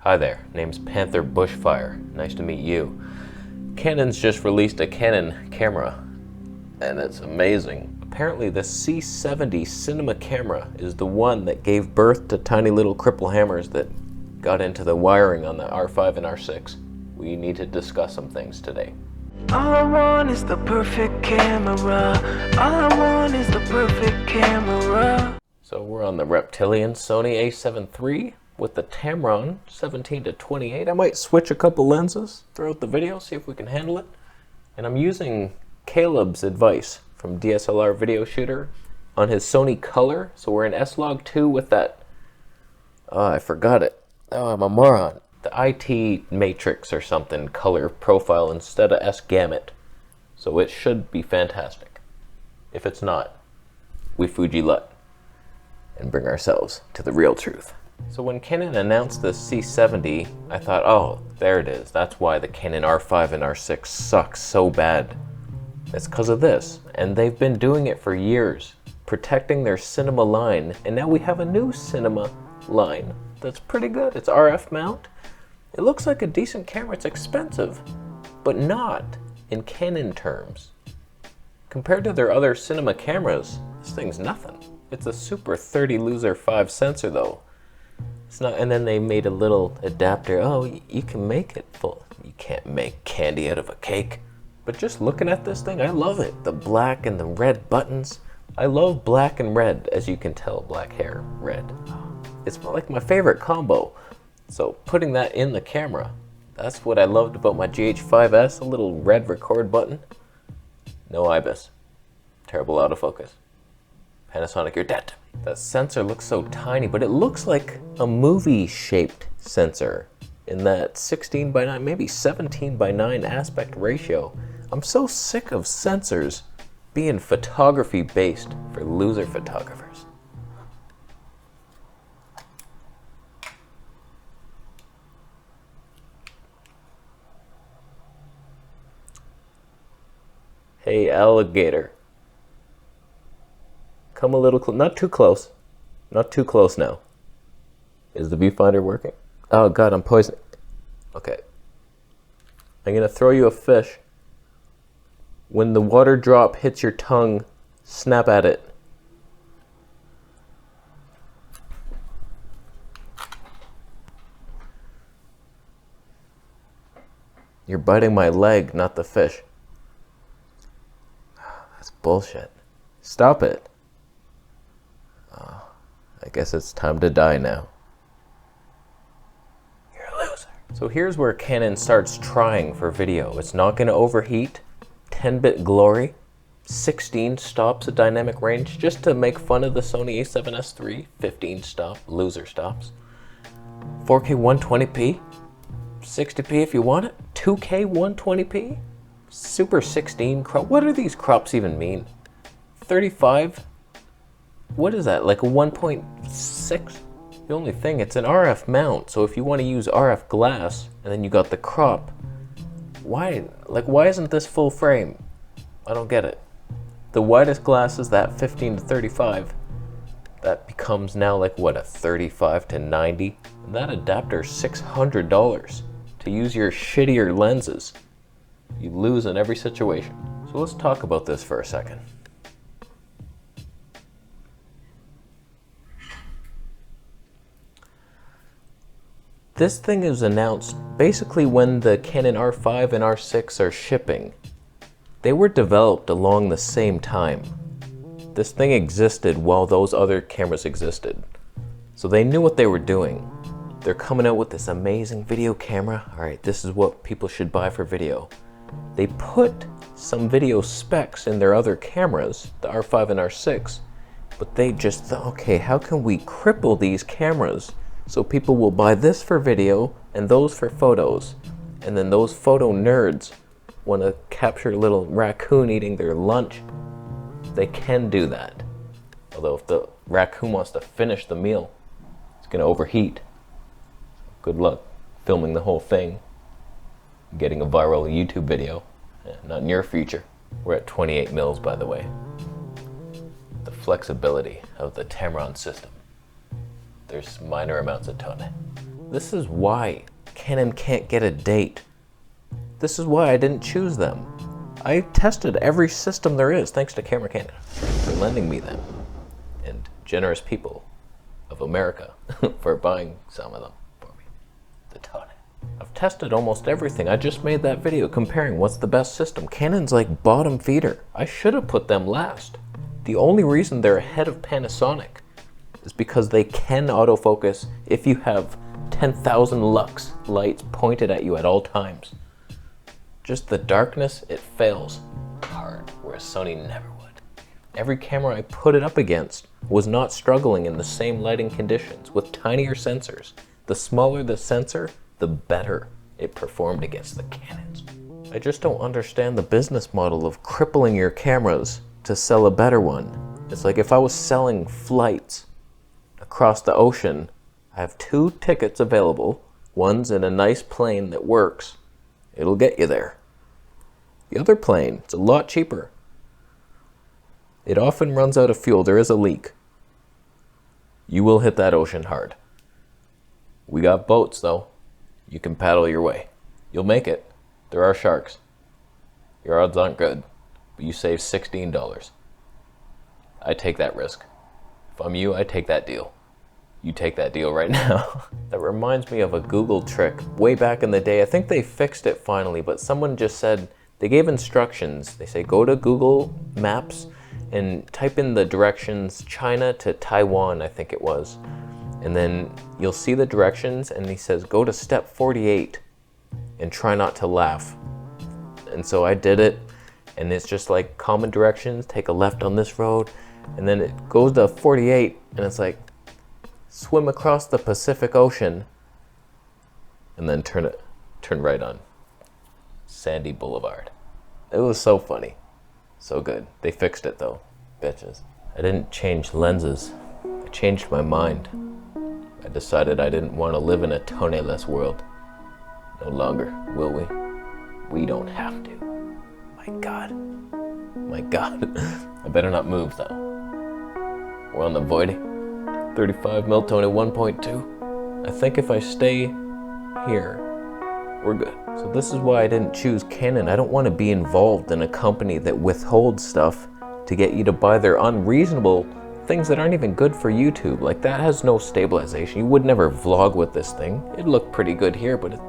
Hi there, name's Panther Bushfire. Nice to meet you. Canon's just released a Canon camera, and it's amazing. Apparently the C70 cinema camera is the one that gave birth to tiny little cripple hammers that got into the wiring on the R5 and R6. We need to discuss some things today. All I want is the perfect camera. All I want is the perfect camera. So we're on the reptilian Sony a7 III with the Tamron 17-28. I might switch a couple lenses throughout the video, see if we can handle it. And I'm using Caleb's advice from DSLR Video Shooter on his Sony Color. So we're in S-Log 2 with that, I forgot it. Oh, I'm a moron. The IT Matrix or something color profile instead of S-Gamut. So it should be fantastic. If it's not, we Fuji-lut and bring ourselves to the real truth. So when Canon announced the C70, I thought, oh, there it is. That's why the Canon R5 and R6 sucks so bad. It's because of this. And they've been doing it for years, protecting their cinema line. And now we have a new cinema line that's pretty good. It's RF mount. It looks like a decent camera. It's expensive, but not in Canon terms. Compared to their other cinema cameras, this thing's nothing. It's a Super 30 Loser 5 sensor though. It's not, and then they made a little adapter. Oh, you can make it full. You can't make candy out of a cake. But just looking at this thing, I love it. The black and the red buttons. I love black and red, as you can tell. Black hair, red. It's like my favorite combo. So putting that in the camera, that's what I loved about my GH5S, a little red record button. No IBIS. Terrible autofocus. Panasonic, you're dead. That sensor looks so tiny, but it looks like a movie-shaped sensor in that 16:9, maybe 17:9 aspect ratio. I'm so sick of sensors being photography-based for loser photographers. Hey, alligator. Come a little close, not too close. Not too close now. Is the viewfinder working? Oh God, I'm poisoning. Okay. I'm gonna throw you a fish. When the water drop hits your tongue, snap at it. You're biting my leg, not the fish. That's bullshit. Stop it. I guess it's time to die now. You're a loser. So here's where Canon starts trying for video. It's not going to overheat. 10-bit glory. 16 stops of dynamic range, just to make fun of the Sony a7S III. 15 stop, loser stops. 4K 120p. 60p if you want it. 2K 120p. Super 16 crop. What do these crops even mean? 35? What is that, like a 1.6? The only thing, it's an RF mount, so if you want to use RF glass and then you got the crop, why isn't this full frame? I don't get it. The widest glass is that 15-35. That becomes now like what, a 35-90? And that adapter's $600 to use your shittier lenses. You lose in every situation. So let's talk about this for a second. This thing is announced basically when the Canon R5 and R6 are shipping. They were developed along the same time. This thing existed while those other cameras existed. So they knew what they were doing. They're coming out with this amazing video camera. All right, this is what people should buy for video. They put some video specs in their other cameras, the R5 and R6, but they just thought, okay, how can we cripple these cameras so people will buy this for video and those for photos, and then those photo nerds want to capture a little raccoon eating their lunch. They can do that. Although if the raccoon wants to finish the meal, it's going to overheat. Good luck filming the whole thing, getting a viral YouTube video. Not in your future. We're at 28 mils, by the way. The flexibility of the Tamron system. There's minor amounts of tone. This is why Canon can't get a date. This is why I didn't choose them. I tested every system there is, thanks to Camera Canada for lending me them, and generous people of America for buying some of them for me. The ton. I've tested almost everything. I just made that video comparing what's the best system. Canon's like bottom feeder. I should have put them last. The only reason they're ahead of Panasonic is because they can autofocus if you have 10,000 lux lights pointed at you at all times. Just the darkness, it fails hard, whereas Sony never would. Every camera I put it up against was not struggling in the same lighting conditions with tinier sensors. The smaller the sensor, the better it performed against the Canons. I just don't understand the business model of crippling your cameras to sell a better one. It's like if I was selling flights across the ocean, I have 2 tickets available. One's in a nice plane that works. It'll get you there. The other plane, it's a lot cheaper. It often runs out of fuel. There is a leak. You will hit that ocean hard. We got boats though. You can paddle your way. You'll make it. There are sharks. Your odds aren't good, but you save $16. I take that risk. If I'm you, I take that deal. You take that deal right now. That reminds me of a Google trick way back in the day. I think they fixed it finally, but someone just said, they gave instructions. They say, go to Google Maps and type in the directions China to Taiwan, I think it was. And then you'll see the directions, and he says, go to step 48 and try not to laugh. And so I did it, and it's just like common directions, take a left on this road, and then it goes to 48, and it's like, swim across the Pacific Ocean, and then turn right on Sandy Boulevard. It was so funny. So good. They fixed it though, bitches. I didn't change lenses. I changed my mind. I decided I didn't want to live in a Tone-less world. No longer, will we? We don't have to. My God. My God. I better not move though. We're on the Voidy. 35mm Tone 1.2. I think if I stay here, we're good. So this is why I didn't choose Canon. I don't want to be involved in a company that withholds stuff to get you to buy their unreasonable things that aren't even good for YouTube. Like that has no stabilization. You would never vlog with this thing. It looked pretty good here, but it's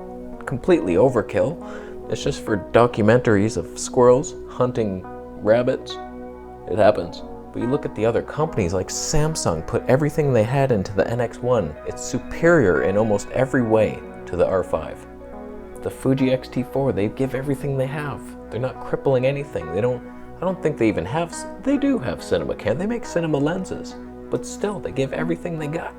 completely overkill. It's just for documentaries of squirrels hunting rabbits. It happens. But you look at the other companies, like Samsung put everything they had into the NX1. It's superior in almost every way to the R5. The Fuji X-T4, they give everything they have. They're not crippling anything. I don't think they even have, they do have cinema cam. They make cinema lenses, but still they give everything they got.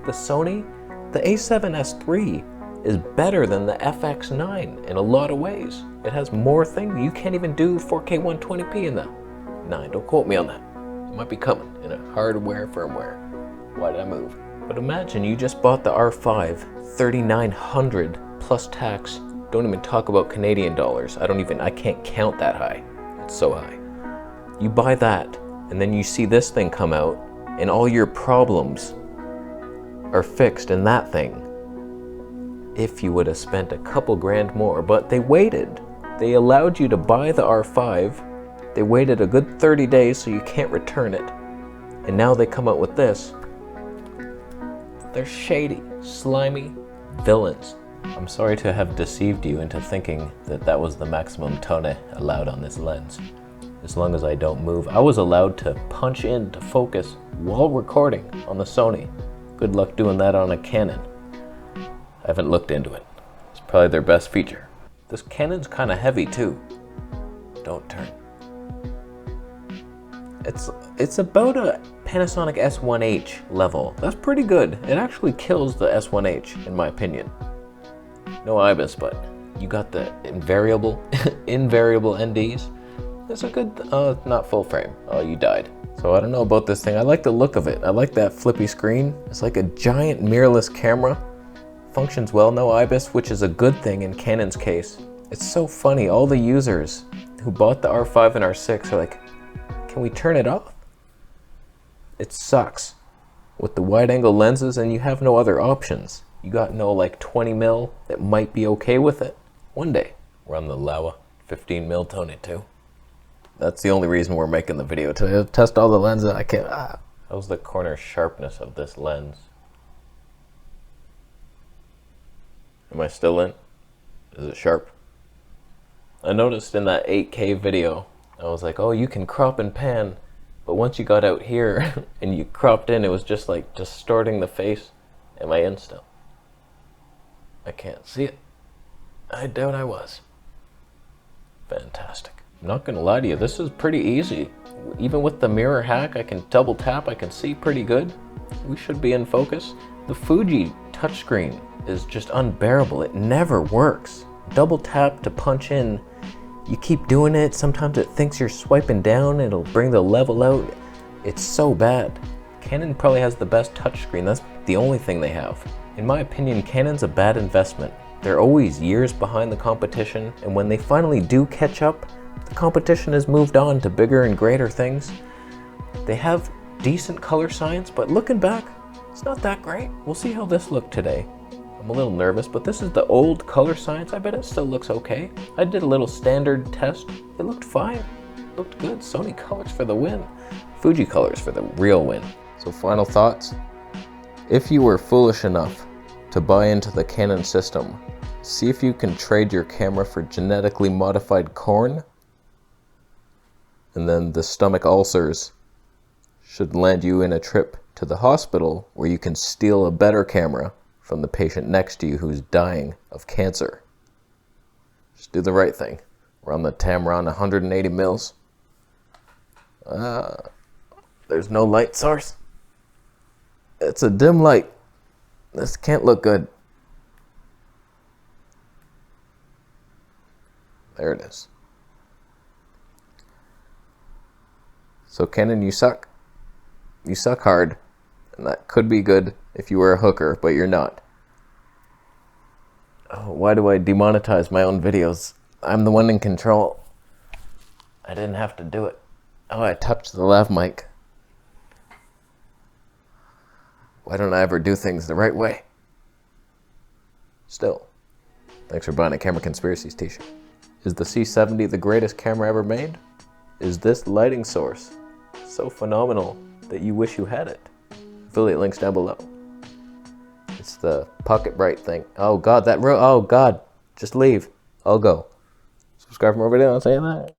The Sony, the A7S III is better than the FX9 in a lot of ways. It has more things. You can't even do 4K 120p in the 9. Don't quote me on that. It might be coming in a hardware firmware. Why did I move? But imagine you just bought the R5, 3,900 plus tax. Don't even talk about Canadian dollars. I can't count that high. It's so high. You buy that, and then you see this thing come out, and all your problems are fixed in that thing. If you would have spent a couple grand more, but they waited. They allowed you to buy the R5. They waited a good 30 days so you can't return it. And now they come out with this. They're shady, slimy villains. I'm sorry to have deceived you into thinking that that was the maximum tone allowed on this lens. As long as I don't move. I was allowed to punch in to focus while recording on the Sony. Good luck doing that on a Canon. I haven't looked into it. It's probably their best feature. This Canon's kind of heavy too. Don't turn. It's about a Panasonic S1H level. That's pretty good. It actually kills the S1H in my opinion. No IBIS, but you got the invariable NDs. It's a good, not full frame. Oh, you died. So I don't know about this thing. I like the look of it. I like that flippy screen. It's like a giant mirrorless camera. Functions well, no IBIS, which is a good thing in Canon's case. It's so funny. All the users who bought the R5 and R6 are like, can we turn it off? It sucks. With the wide angle lenses, and you have no other options. you got no like 20 mil that might be okay with it, one day run the Laowa 15 mil Tony 2. That's the only reason we're making the video today. Test all the lenses. I can't. How's the corner sharpness of this lens? Am I still in? Is it sharp? I noticed in that 8K video, I was like, oh, you can crop and pan. But once you got out here and you cropped in, it was just like distorting the face. Am I in still? I can't see it. I doubt I was. Fantastic. I'm not gonna lie to you, this is pretty easy. Even with the mirror hack, I can double tap, I can see pretty good. We should be in focus. The Fuji touchscreen is just unbearable. It never works. Double tap to punch in. You keep doing it, sometimes it thinks you're swiping down, it'll bring the level out. It's so bad. Canon probably has the best touchscreen, that's the only thing they have. In my opinion, Canon's a bad investment. They're always years behind the competition, and when they finally do catch up, the competition has moved on to bigger and greater things. They have decent color science, but looking back, it's not that great. We'll see how this looked today. I'm a little nervous, but this is the old color science. I bet it still looks okay. I did a little standard test. It looked fine. It looked good. Sony colors for the win. Fuji colors for the real win. So final thoughts. If you were foolish enough to buy into the Canon system, see if you can trade your camera for genetically modified corn, and then the stomach ulcers should land you in a trip to the hospital where you can steal a better camera from the patient next to you who's dying of cancer. Just do the right thing. We're on the Tamron 180 mils. There's no light source. It's a dim light. This can't look good. There it is. So Canon, you suck. You suck hard. And that could be good if you were a hooker, but you're not. Oh, why do I demonetize my own videos? I'm the one in control. I didn't have to do it. Oh, I touched the lav mic. Why don't I ever do things the right way? Still, thanks for buying a Camera Conspiracies t-shirt. Is the C70 the greatest camera ever made? Is this lighting source so phenomenal that you wish you had it? Affiliate links down below. It's the pocket bright thing. Oh God, oh God, just leave. I'll go. Subscribe for more videos. I'll say that.